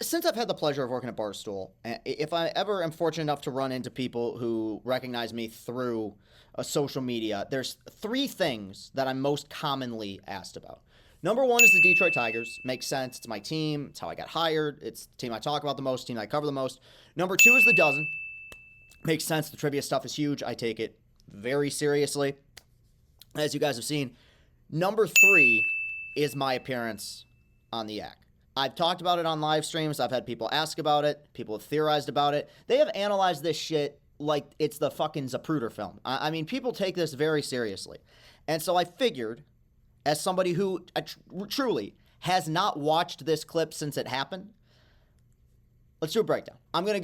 since I've had the pleasure of working at Barstool, if I ever am fortunate enough to run into people who recognize me through social media, there's three things that I'm most commonly asked about. Number one is the Detroit Tigers. Makes sense. It's my team. It's how I got hired. It's the team I talk about the most, team I cover the most. Number two is the dozen. Makes sense. The trivia stuff is huge. I take it very seriously, as you guys have seen. Number three is my appearance on the Yak. I've talked about it on live streams. I've had people ask about it. People have theorized about it. They have analyzed this shit like it's the fucking Zapruder film. I mean, people take this very seriously. And so I figured, as somebody who truly has not watched this clip since it happened, let's do a breakdown. I'm not going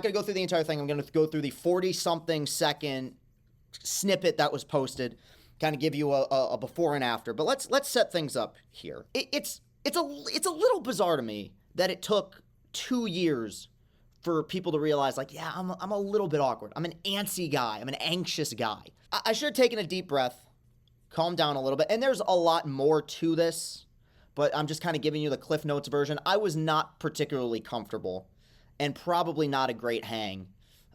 to go through the entire thing. I'm going to go through the 40-something second snippet that was posted, kind of give you a before and after. But let's set things up here. It's a little bizarre to me that it took 2 years for people to realize, like, yeah, I'm a little bit awkward. I'm an antsy guy. I'm an anxious guy. I should have taken a deep breath, calmed down a little bit. And there's a lot more to this, but I'm just kind of giving you the Cliff Notes version. I was not particularly comfortable and probably not a great hang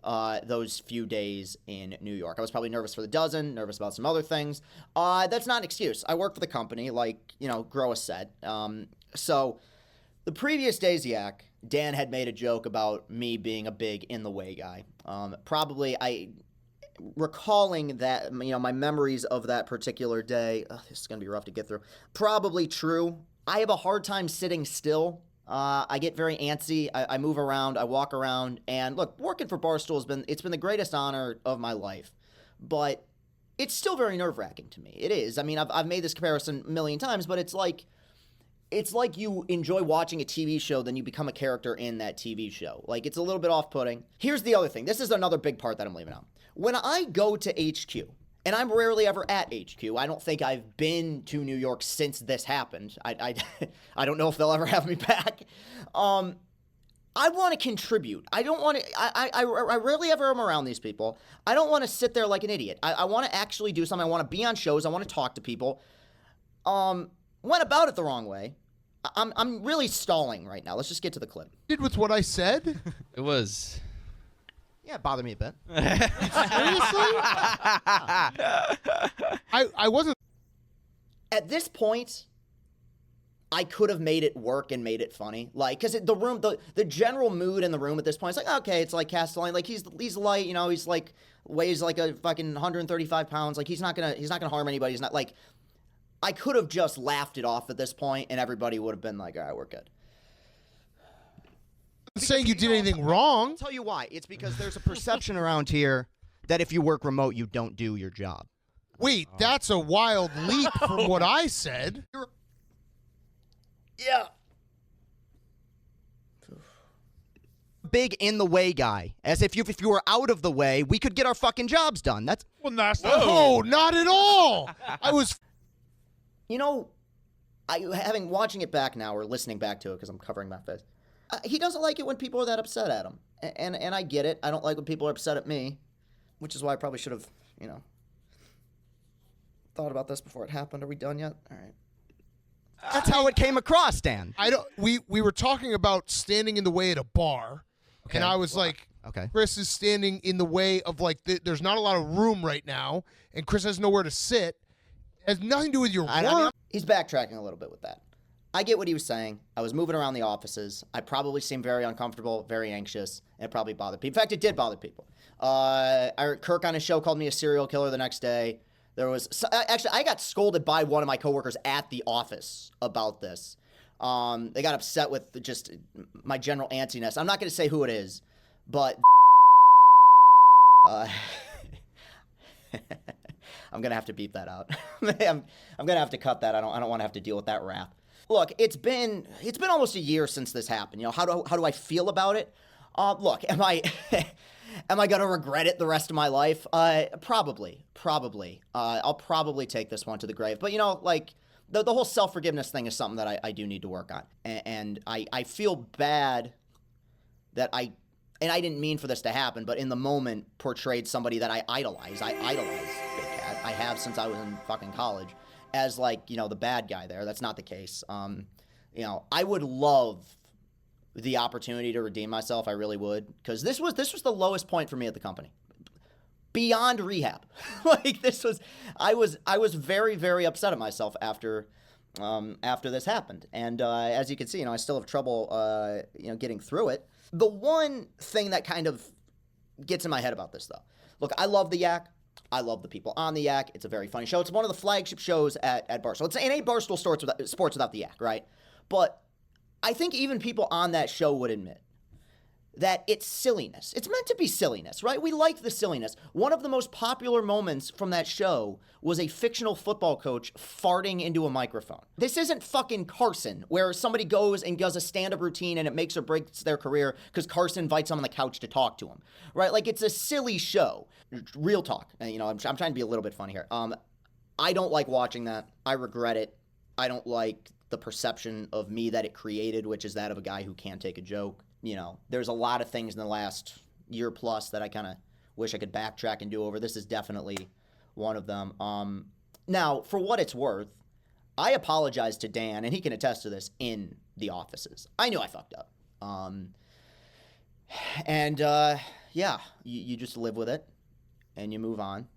those few days in New York. I was probably nervous for the dozen, nervous about some other things. That's not an excuse. I work for the company, like, Groa said. So the previous day's Yak, Dan had made a joke about me being a big in the way guy. Recalling that, my memories of that particular day, this is going to be rough to get through. Probably true. I have a hard time sitting still. I get very antsy. I move around. I walk around. And look, working for Barstool it's been the greatest honor of my life. But it's still very nerve-wracking to me. It is. I mean, I've made this comparison a million times, but it's like you enjoy watching a TV show, then you become a character in that TV show. Like, it's a little bit off-putting. Here's the other thing. This is another big part that I'm leaving out. When I go to HQ, and I'm rarely ever at HQ. I don't think I've been to New York since this happened. I don't know if they'll ever have me back. I want to contribute. I don't want to. I rarely ever am around these people. I don't want to sit there like an idiot. I want to actually do something. I want to be on shows. I want to talk to people. Went about it the wrong way. I'm really stalling right now. Let's just get to the clip. Did with what I said? It was. Yeah, it bothered me a bit. Seriously? I wasn't. At this point, I could have made it work and made it funny. Like, because the general mood in the room at this point is like, okay, it's like Castellani. Like, he's light, he's like, weighs like a fucking 135 pounds. Like, he's not gonna harm anybody. He's not like, I could have just laughed it off at this point and everybody would have been like, all right, we're good. Saying you did anything wrong. I'll tell you why. It's because there's a perception around here that if you work remote, you don't do your job. Wait, that's a wild leap from what I said. Yeah. Big in the way guy. As if you were out of the way, we could get our fucking jobs done. That's... Well, that's No, not at all. I was... watching it back now or listening back to it because I'm covering my face. He doesn't like it when people are that upset at him. And I get it. I don't like when people are upset at me, which is why I probably should have, thought about this before it happened. Are we done yet? All right. That's how it came across, Dan. We were talking about standing in the way at a bar, okay. And I was like, okay. Chris is standing in the way of there's not a lot of room right now, and Chris has nowhere to sit. It has nothing to do with your work. He's backtracking a little bit with that. I get what he was saying. I was moving around the offices. I probably seemed very uncomfortable, very anxious, and it probably bothered people. In fact, it did bother people. Kirk on his show called me a serial killer the next day. I got scolded by one of my coworkers at the office about this. They got upset with just my general antsiness. I'm not going to say who it is, but I'm going to have to beep that out. I'm going to have to cut that. I don't want to have to deal with that rap. Look, it's been almost a year since this happened. How do I feel about it? Look, am I going to regret it the rest of my life? Probably. I'll probably take this one to the grave. But the whole self-forgiveness thing is something that I do need to work on. And I feel bad that I didn't mean for this to happen, but in the moment portrayed somebody that I idolize. I idolize Big Cat. I have since I was in fucking college. As the bad guy there. That's not the case. I would love the opportunity to redeem myself, I really would, because this was the lowest point for me at the company, beyond rehab. Like I was very, very upset at myself after this happened, and as you can see, I still have trouble getting through it. The one thing that kind of gets in my head about this, though, look, I love the Yak. I love the people on the Yak. It's a very funny show. It's one of the flagship shows at Barstool. It's ain't Barstool sports without the Yak, right? But I think even people on that show would admit that it's silliness. It's meant to be silliness, right? We like the silliness. One of the most popular moments from that show was a fictional football coach farting into a microphone. This isn't fucking Carson, where somebody goes and does a stand-up routine and it makes or breaks their career because Carson invites them on the couch to talk to him, right? Like, it's a silly show. Real talk. And, I'm trying to be a little bit funny here. I don't like watching that. I regret it. I don't like the perception of me that it created, which is that of a guy who can't take a joke. There's a lot of things in the last year plus that I kind of wish I could backtrack and do over. This is definitely one of them. Now, for what it's worth, I apologize to Dan, and he can attest to this, in the offices. I knew I fucked up. Yeah, you just live with it, and you move on.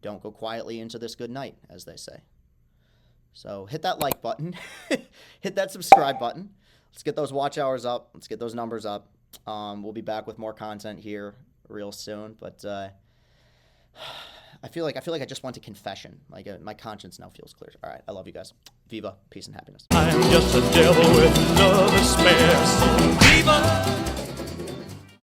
Don't go quietly into this good night, as they say. So hit that like button, hit that subscribe button. Let's get those watch hours up. Let's get those numbers up. We'll be back with more content here real soon. But I feel like I just went to confession. Like my conscience now feels clear. All right, I love you guys. Viva, peace and happiness. I'm just a devil with love to spare. So viva.